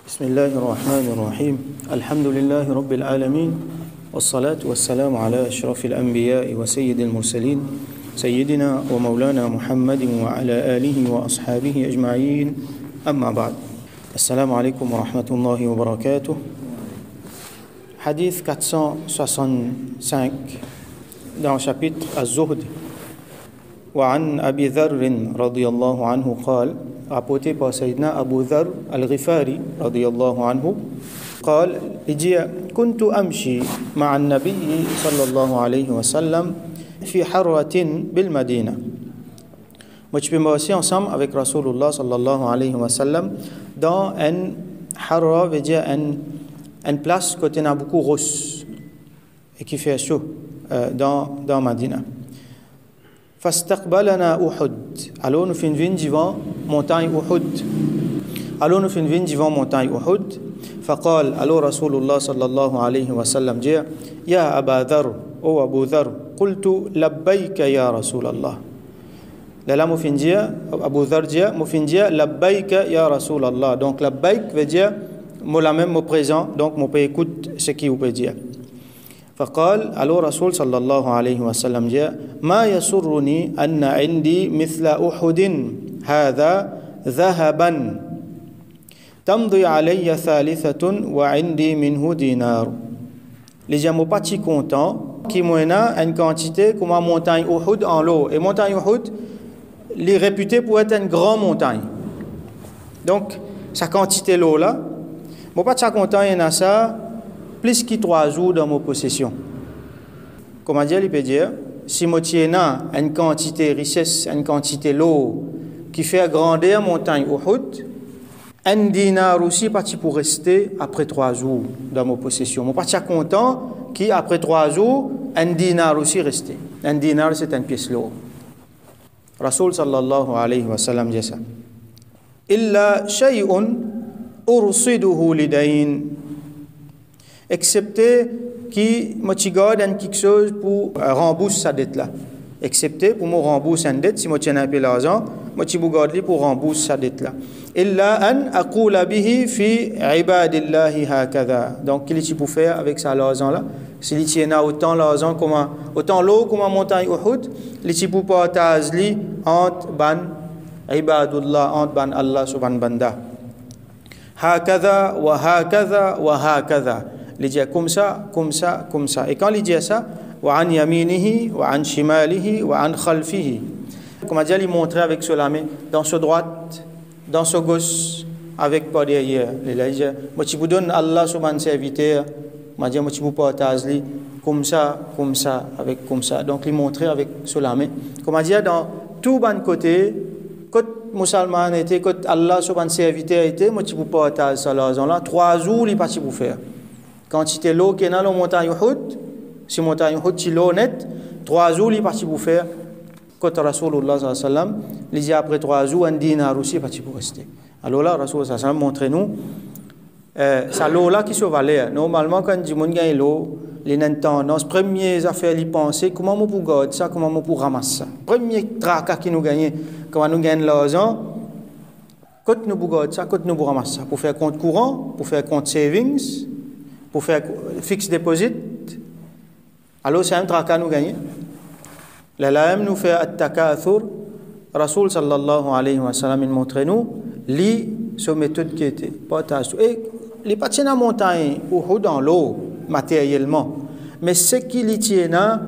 بسم الله الرحمن الرحيم الحمد لله رب العالمين والصلاة والسلام على أشرف الأنبياء وسيد المرسلين سيدنا ومولانا محمد وعلى آله وأصحابه أجمعين أما بعد السلام عليكم ورحمة الله وبركاته Hadith 465 dans le chapitre Az-Zuhd وعن أبي ذر رضي الله عنه قال rapporté par Sayyidina Abu Dharr al-Ghifari radiyallahu anhu قال كنت أمشي مع النبي صلى الله عليه وسلم في حرة بالمدينة. Moi je peux marcher ensemble avec Rasulullah sallallahu alayhi wa sallam dans un harra, veut dire une place côté n'a beaucoup rousse et qui fait chaud dans Madina. فاستقبلنا أحد. Alors nous finissons devant montagne Uhud. Alors nous finissons devant montagne Uhud. فقال alors Rasulullah sallallahu alayhi wa sallam dit يا أبا ذر أو أبو ذر قلت لبيك يا رسول الله. Là nous finissons Abu Dhar dit nous finissons لبيك يا رسول الله. Donc لبيك veut dire moi la même mot présent, donc mon peut écoute ce qui vous peut dire. فقال alors رسول صلى الله عليه وسلم جاء ما يسرني أن عندي مثل أحد هذا ذهبا تمضي علي ثالثة وعندي منه دينار. Les gens sont pas si contents qui m'ont une quantité comme la montagne Uhud en l'eau. Et montagne Uhud, elle est réputée pour être une grande montagne. Donc, sa quantité l'eau là, je ne suis pas si content, il y en a ça, plus que 3 jours dans mon possession. Comment dire, il peut dire, si je tiens une quantité richesse, une quantité l'eau qui fait grandir montagne Uhud, un dinar aussi parti pour rester après 3 jours dans mon possession. Je ne suis pas content qu'après 3 jours, un dinar aussi resté. Un dinar, c'est une pièce l'eau. Rasul sallallahu alayhi wa sallam dit ça. Illa shay'un ursiduhu lidayn. Excepté qui me garde quelque chose pour rembourser sa dette là. Excepté pour me rembourser une dette, si je tiens un peu l'argent, je me garde pour rembourser sa dette là. Illa an aqula bihi fi ibadillahi hakadha. Donc, qu'est-ce qu'il peut faire avec ça l'argent là? S'il tient autant l'argent comme autant l'eau comme la montagne Uhud, il peut partager entre ban ibadullah, entre ban Allah subhanahu banda. Hakadha wa hakadha wa hakadha. Il dit comme ça, comme ça, comme ça. Et quand il dit ça, wa an yaminihi, wa an shimalihi, wa an khalfihi. Comme dit, il montrait avec cela, mais dans ce droite, dans ce gauche, avec pas derrière. Il dit, moi tu vous donne Allah subhanahu serviteur, moi dit, moi tu vous partage comme ça, avec comme ça. Donc il montrait avec cela, mais comme dit, dans tout bon côté, côté musulman était, côté Allah subhanahu serviteur était, moi tu vous partage ça là, 3 jours il pas pour faire. Quand tu es l'eau qui est dans la montagne Uhud, si la montagne Uhud tu l'eau net, 3 jours il est parti pour faire. Quand Rasulullah sallallahu alayhi wa sallam, il dit après 3 jours, un dinar aussi est parti pour rester. Alors là, Rasulullah sallallahu alayhi wa sallam montre-nous, ça l'eau là qui se valait. Normalement, quand du monde gagne l'eau, les tendance, premières affaires, ils pensaient comment on peut garder ça, comment on peut ramasser ça. Premier tracas qui nous gagne, comment nous gagne l'argent, quand nous pouvons garder ça, quand nous pouvons ramasser ça. Pour faire compte courant, pour faire compte savings, pour faire fixe deposit, alors c'est un tracas nous gagner. Là nous fait at-takathur. Rasul sallallahu alayhi wa sallam il montre nous li ce méthode qui était partage et les patins à montagne ou dans l'eau matériellement, mais ce qui li tient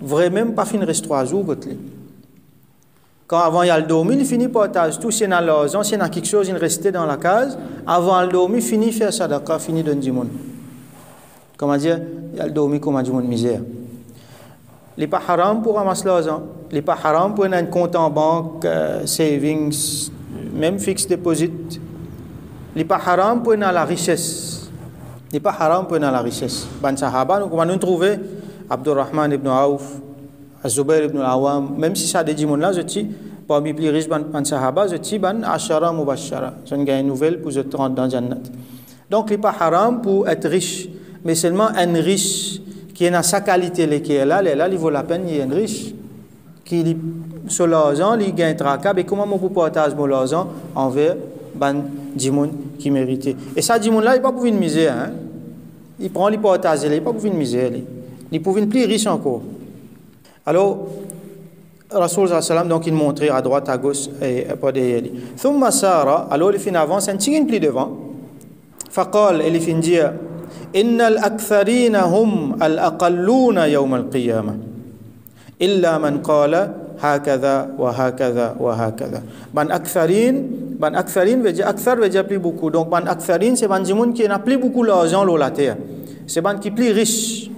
vraiment pas fin reste 3 jours quand avant il y a le dormir il finit partage tout c'est dans l'argent c'est dans quelque chose il restait dans la case avant le dormir finit faire sadaqa finit donner du monde. Comment dire, il y a le dormi comme du monde misère. Il n'est pas haram pour ramasser l'argent. Il n'est pas haram pour un compte en banque, savings, même fixe deposit. Il n'est pas haram pour la richesse. Il n'est pas haram pour la richesse. Ban Sahaba, nous comment nous trouver Abdurrahman ibn Auf, Zubair ibn al-Awam, même si ça dit monde là, je dis parmi les plus riches ban Sahaba, je dis ban Ashara Mubashara. C'est une nouvelle pour se rendre dans Jannat. Donc il n'est pas haram pour être riche. Mais seulement un riche qui est dans sa qualité, qui est là, il vaut la peine, il est un riche, qui sur l'argent, il gagne tracas, mais comment on peut partager mon argent envers ban Dimoun qui méritait. Et ça, Dimoun là, il pas pour une misère. Hein? Il prend les portages, il pas pour une misère. Il pour une plus riche encore. Alors, Rasoul sallam donc il montrait à droite, à gauche et pas derrière lui. Thumma sara, alors il fin avance, un petit plus devant. Faqal, il fin dire, Innal aktharina hum al-aqalluna yawm al-qiyamah. Illa man qala hakadha wa hakadha wa hakadha. Ban aktharin veut dire akthar veut dire plus beaucoup. Donc ban aktharin c'est ban dimoun qui n'a plus beaucoup l'argent sur la terre. C'est ban qui plus riche.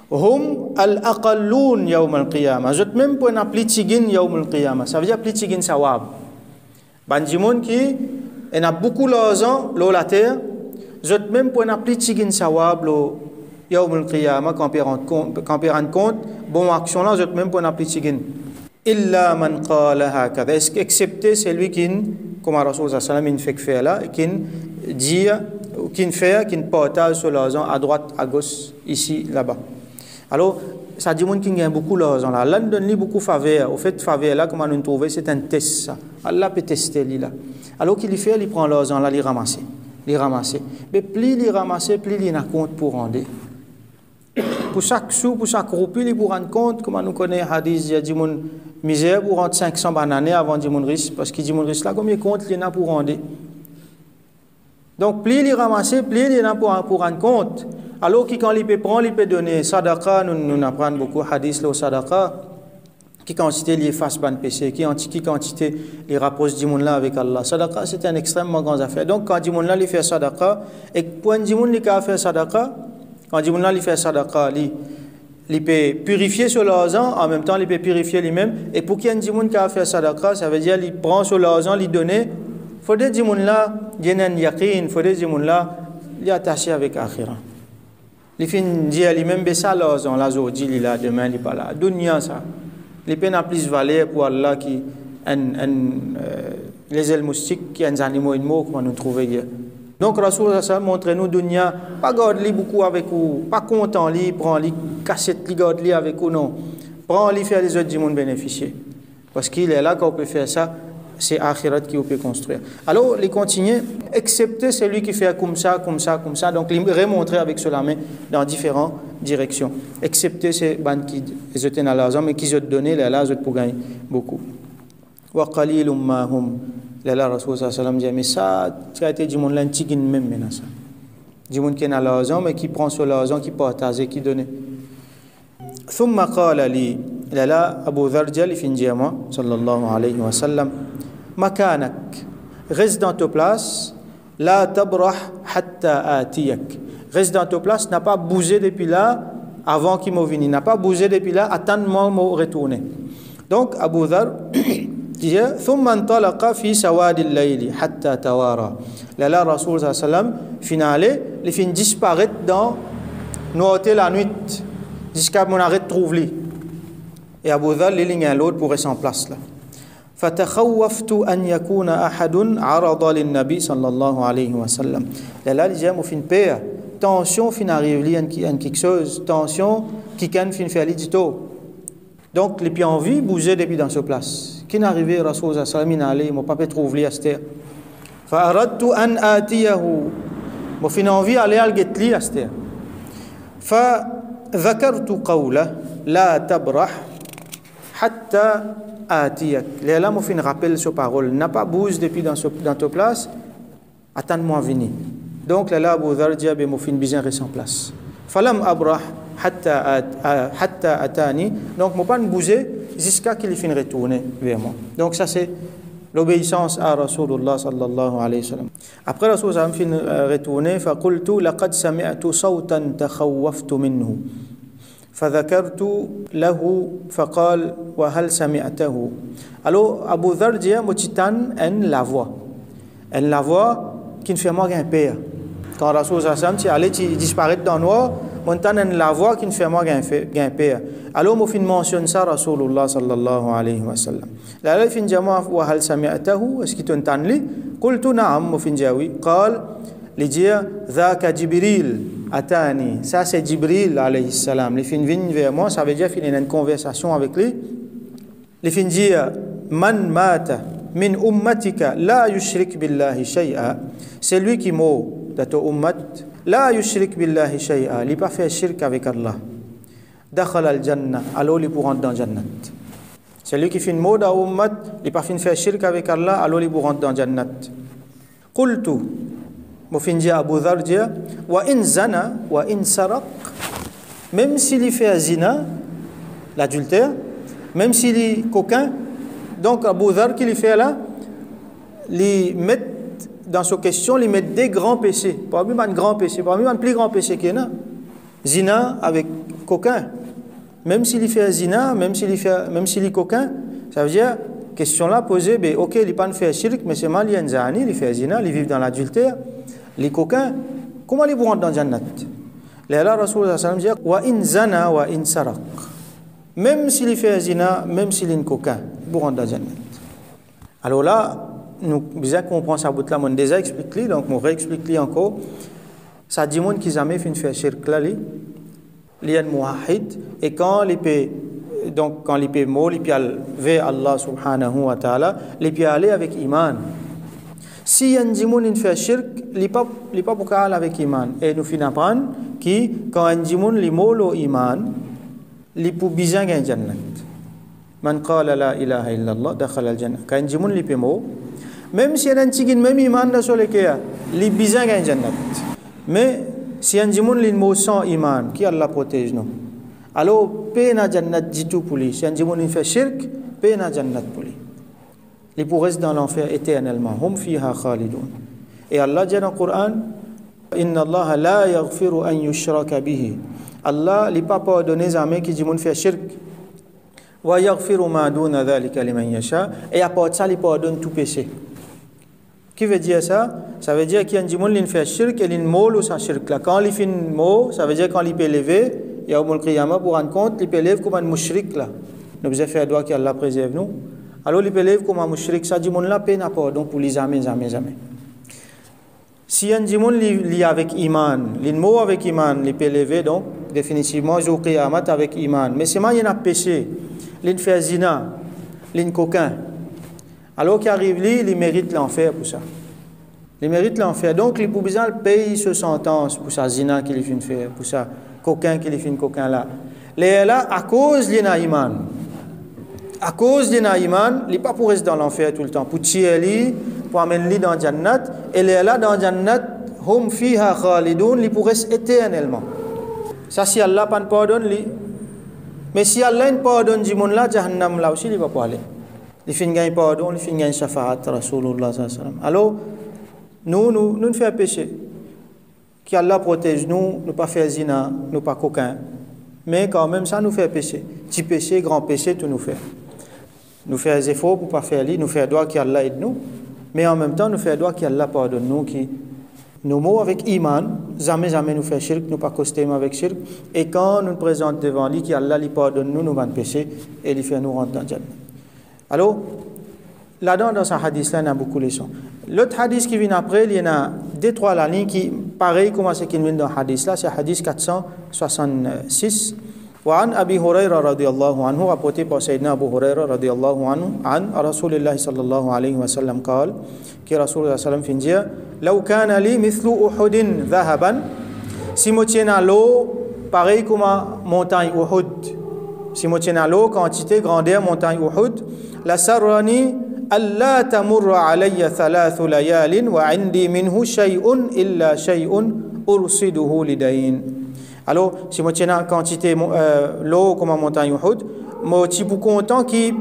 Hum al-aqallun yawm al-qiyamah. Je même pour n'appeler tigin yawm al-qiyamah. Ça veut dire plus tigin sawab. Ban dimoun qui a beaucoup l'argent sur la terre. Je même pour n'appeler tigin sawab lo yawm al-qiyamah quand on rend compte bon action là je même pour n'appeler tigin. Illa man qala hakadha. Excepté celui qui comme Rasoul sallam il fait faire là qui dit qui fait qui partage sur l'argent à droite à gauche ici là-bas. Alors, ça dit qu'il y a beaucoup d'argent là. Allah nous donne beaucoup de faveur. Au fait, faveur là, comment nous trouver, c'est un test ça. Allah peut tester lui là. Alors qu'il fait, il prend l'argent là, il ramasse. Mais plus il ramasse, plus il a compte pour rendre. Pour chaque sou, pour chaque roupie, il pour rendre compte, comment nous connaissons hadith, il y a des gens misère pour rendre 500 bananes avant des gens riches, parce que des gens riches là, combien compte il y en a pour rendre. Donc, plus il ramasse, plus il y en a pour rendre compte. Alors que quand il peut prendre, il peut donner sadaqa, nous apprenons beaucoup hadith le sadaqa, qui quantité il efface ban péché, qui quantité il rapproche du monde là avec Allah. Sadaqa c'est un extrêmement grand affaire. Donc quand du monde là il fait sadaqa et point du monde il fait sadaqa, quand du monde là il fait sadaqa, il peut purifier sur l'argent, en même temps il peut purifier lui-même. Et pour qu'il y ait du monde qui a fait sadaqa, ça veut dire il prend sur l'argent, il donne. Faut dire du monde là, il y a un yaqin, faut dire du monde là, il est attaché avec akhira. Il fait dire lui-même, mais ça, l'argent, là, aujourd'hui, il est là, demain, il n'est pas là. Dunya, ça. Les peines à plus valeur pour Allah qui, les ailes moustiques, qui ont des animaux et des mots qu'on nous trouve hier. Donc, Rasoul, ça montre nous, Dunya, pas garde-li beaucoup avec vous, pas content, li, prend-li, cassette-li, garde-li avec vous, non. Prends-li, faire les autres du monde bénéficier. Parce qu'il est là qu'on peut faire ça. C'est Akhirat qui peut construire. Alors, il continue, excepté celui qui fait comme ça. Donc, il remontrer avec cela main dans différentes directions. Excepté ces bandes qui étaient dans l'argent, mais qui ont donné, là, ils pour gagner beaucoup. Wa qalilum ma hum. Là, Rasoul sallam dit, mais ça, ça a été du monde là, un même maintenant ça. Du monde qui est dans l'argent, mais qui prend sur l'argent, qui partage, qui donne. ثم قال لي لا أبو ذر جل في الجامع صلى الله عليه وسلم مكانك reste dans ta place لا تبرح حتى آتيك reste dans ta place n'a pas bougé depuis là avant qu'il m'ait venu n'a pas bougé depuis là attends-moi me retourner donc Abu Dhar dit ثم انطلق في سواد الليل حتى توارى là Rasoul صلى الله عليه وسلم finale il fin disparaître dans noirté la nuit jusqu'à mon arrêt de trouver. Et Abu Dhar, il y a l'autre pour rester en place là. فَتَخَوَّفْتُ أَنْ يَكُونَ أَحَدٌ عَرَضَ لِلنَّبِي صلى الله عليه وسلم. Là, il y a une paix. Tension, fin arrive, il y a quelque chose. Tension, qui can fin faire l'idito. Donc, les pieds en vie bougeaient depuis dans ce place. Qui n'arrivait, Rasoul sallallahu alayhi wa sallam, il m'a pas pu trouver à cette terre. فَأَرَدْتُ أَنْ آتِيَهُ. Moi, fin envie aller à l'guetli à cette terre. ذكرت قوله لا تبرح حتى آتيك. Là, moi, fin rappel sur parole. N'a pas bougé depuis dans ta place. Attends-moi venir. Donc là, Abu Dhar dit, moi, fin bien rester en place. فلم أبرح حتى أتاني. Donc, moi, pas bouger jusqu'à qu'il fin retourner vers moi. Donc, ça, c'est l'obéissance à Rasulullah sallallahu alayhi wa sallam. Après Rasul sallallahu alayhi wa sallam fin retourné, فقلت لقد سمعت صوتا تخوفت منه فذكرت له فقال وهل سمعته. Alors Abu Dhar dit moi titan en la voix qui ne fait moi qu'un père. Quand Rasul sallallahu alayhi wa sallam allait disparaître dans le noir, montagne en la voix qui ne fait moi qu'un père. Alors moi fin mentionne ça Rasulullah sallallahu alayhi wa sallam. Là il fin dit moi wa hal sami'tahu, est-ce qu'il t'entend lui? قلت نعم moi fin dit oui. قال il dit ذاك جبريل atani. Ça c'est Jibril alayhi salam. Il fin vient vers moi, ça veut dire qu'il y a une conversation avec lui. Il fin dit man mata min ummatika la yushrik billahi shay'a, c'est lui qui mot de ton ummat la yushrik billahi shay'a, il pas fait shirk avec Allah, dakhala al-jannah, alors il pourra rentrer dans Jannat. Celui qui fait une mot dans ummat, il pas fait faire shirk avec Allah, alors il pourra rentrer dans Jannat. Qultu, mo fin dit Abu Dharr dit wa in zana wa in saraq, même s'il fait zina, l'adultère, même s'il est coquin, donc Abu Dharr qui lui fait là, il met dans sa question, il met des grands péchés, pas même un grand péché, pas même un plus grand péché qu'il y a. Zina avec coquin, même s'il fait zina, même s'il est coquin, ça veut dire question là posée, ben ok, il pas fait shirk, mais c'est mal, il y a un zani, il fait zina, il vit dans l'adultère, les coquins, comment ils vont rentrer dans Jannat? Là, Rasulullah sallallahu alayhi wa sallam dit wa in zana wa in saraq, même s'il fait zina, même s'il est un coquin, il vont rentrer dans Jannat. Alors là, nous bien comprendre ça bout là, on déjà expliqué, donc on réexplique encore. Ça dit monde qui jamais fait shirk là, il y a un muwahhid, et quand il peut, donc quand il peut mot, il peut aller vers Allah subhanahu wa ta'ala, il peut aller avec iman. Si y a un djimoun qui fait shirk, il n'est pas pour aller avec iman. Et nous finissons apprendre que quand un djimoun li mot iman, il peut bien gagner jannat. Man qala la ilaha illallah dakhala al-jannah. Quand un djimoun li peut mot, même si y a un tigin même iman dans le cas, il peut bien gagner jannat. Mais si un djimoun li mot sans iman, qui Allah protège nous. Alors, paix na jannat du tout pour lui. Si un djimoun fait shirk, paix na jannat pour lui. Il pourrait rester dans l'enfer éternellement. Hum fiha khalidun. Et Allah dit dans le Coran, Inna Allah la yaghfiru an yushraka bihi. Allah n'est pas pardonné à ceux qui djimoun fait shirk. Wa yaghfiru ma duna dhalika liman yasha. Et à part ça, il pardonne tout péché. Qui veut dire ça? Ça veut dire qu'il y a un djimoun qui fait shirk et il mot ou sa shirk là. Quand il fait un mot, ça veut dire quand il peut lever, il y a au qiyamah pour rendre compte, il peut lever comme un mushrik là. Nous devons faire droit qu'Allah préserve nous. Alors il peut lever comme un mushrik, ça dit mon là peine à pardon pour les jamais. Si un djimoun li avec iman, li mot avec iman, il peut lever donc définitivement jour qiyamah avec iman. Mais c'est il y a péché, il fait zina, il coquin. Alors qu'il arrive lui, il mérite l'enfer pour ça. Il mérite l'enfer. Donc il peut besoin payer ce sentence pour sa zina qu'il fait faire, pour ça coquin qu'il fait coquin là. Les là à cause de iman. À cause de iman, il n'est pas pour rester dans l'enfer tout le temps. Pour tuer lui, pour amener lui dans Jannat, et les là dans Jannat, hum fiha khalidun, il pour rester éternellement. Ça si Allah pas pardonne lui. Mais si Allah ne pardonne du monde là, Jahannam là aussi il va pas aller. Il fait gagner pardon, il fait gagner shafaat Rasulullah sallallahu alayhi wa sallam. Alors nous faisons péché. Qu'Allah protège nous, ne pas faire zina, ne pas coquin. Mais quand même ça nous fait péché. Petit péché, grand péché, tout nous fait. Nous faisons des efforts pour ne pas faire lui, nous faisons droit qu'Allah aide nous. Mais en même temps, nous faisons droit qu'Allah pardonne nous, qui nos mots avec iman, jamais nous fait shirk, nous pas costume avec shirk. Et quand nous nous présentons devant lui, qu'Allah lui pardonne nous nos péchés et il fait nous rentrer dans le Jannah. Alors, là-dedans, dans ce hadith-là, il y a beaucoup de leçons. L'autre hadith qui vient après, il y en a deux, trois lignes qui, pareil comme ce qui vient dans le hadith-là, c'est le hadith 466. وعن أبي هريرة رضي الله عنه rapporté par Sayyidina Abu Huraira رضي الله عنه عن رسول الله صلى الله عليه وسلم قال que رسول الله صلى الله عليه وسلم fait dire لو كان لي مثل أحد ذهبا si moi tiens à l'eau pareil comme montagne Uhud, si moi tiens à l'eau quantité grandeur montagne Uhud, la sarrani alla tamurra alayya thalathu layalin wa indi minhu shay'un illa shay'un ursiduhu lidayn. Alors, si moi tiens quantité l'eau comme en montagne Uhud, moi je suis content qu'il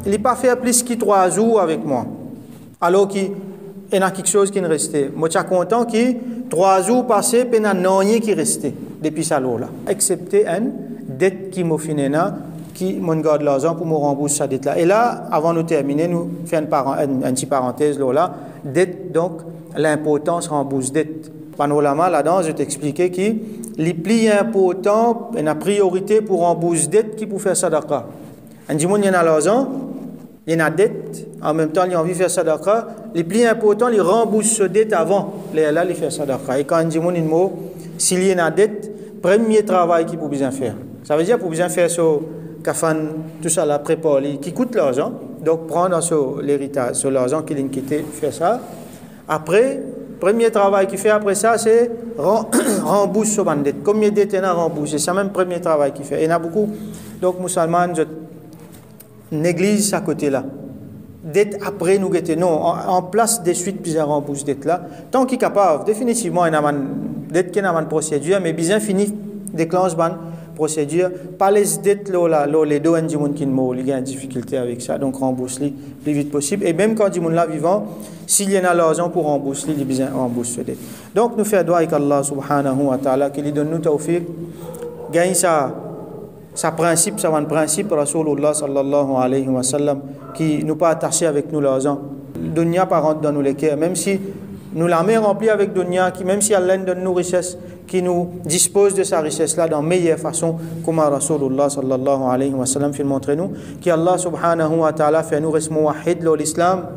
n'ait pas fait plus que 3 jours avec moi. Alors qu'il y a quelque chose qui ne restait. Moi je suis content que 3 jours passés, il n'y a rien qui restait depuis ça l'eau là. Excepté une dette qui m'a fini là, qui m'a gardé l'argent pour me rembourser cette dette là. Et là, avant de terminer, nous faisons une petite parenthèse là. Dette, donc, l'importance rembourse dette. Panorama là-dedans, je t'expliquais que les plus importants, il y a une priorité pour rembourser dette qui pour faire sadaqa. Un djimoun, il y en a l'argent, il y en a dette, en même temps, il a envie de faire sadaqa. Les plus importants, ils remboursent ce dette avant, là, ils font sadaqa. Et quand un djimoun, il mot, s'il y en a dette, premier travail qu'il faut bien faire. Ça veut dire pour bien faire ce kafan, tout ça là, préparer, qui coûte l'argent. Donc, prendre sur l'héritage, sur l'argent qu'il a quitté, fait ça. Après, premier travail qu'il fait après ça, c'est rembourser sur la dette. Combien de dettes il a remboursé? C'est le même premier travail qu'il fait. Il y en a beaucoup. Donc, musulmans, je néglige à côté-là. Dette après, nous guetter. Non, en place de suite, puis rembourser dette là. Tant qu'il est capable, définitivement, il y a une dette qui a une procédure, mais bien fini, déclenche une procédure. Pas les dettes, les deux, il y a une difficulté avec ça. Donc, rembourse le plus vite possible. Et même quand il y a vivant, s'il y a l'argent pour rembourser, il bien rembourse cette dette. Donc, nous faisons doigt avec Allah subhanahu wa ta'ala, qu'il donne nous tawfiq, gagne sa principe, ça va un principe, Rasulullah sallallahu alayhi wa sallam, qui nous pas attaché avec nous l'argent. Dunya pas rentre dans nous les cœurs, même si nous la main remplie avec dunya, même si Allah donne nous richesse, qui nous dispose de sa richesse-là dans meilleure façon, comme Rasulullah sallallahu alayhi wa sallam fait montrer nous, qu'Allah subhanahu wa ta'ala fait nous rester muwahhid l'islam,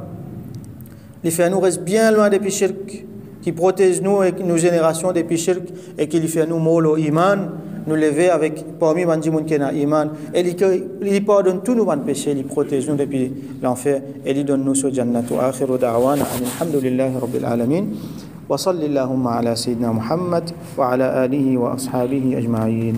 il fait nous rester bien loin des shirk, qui protège nous et nos générations des shirk, et qui fait nous molo iman, nous lever avec parmi les gens qui ont iman, et il pardonne tous nos péchés, il protège nous depuis l'enfer, et il donne nous ce jannat. Wa akhiru da'wana alhamdulillahi rabbil alamin. Wa salli Allahumma ala sayyidina Muhammad wa ala alihi wa ashabihi ajma'in.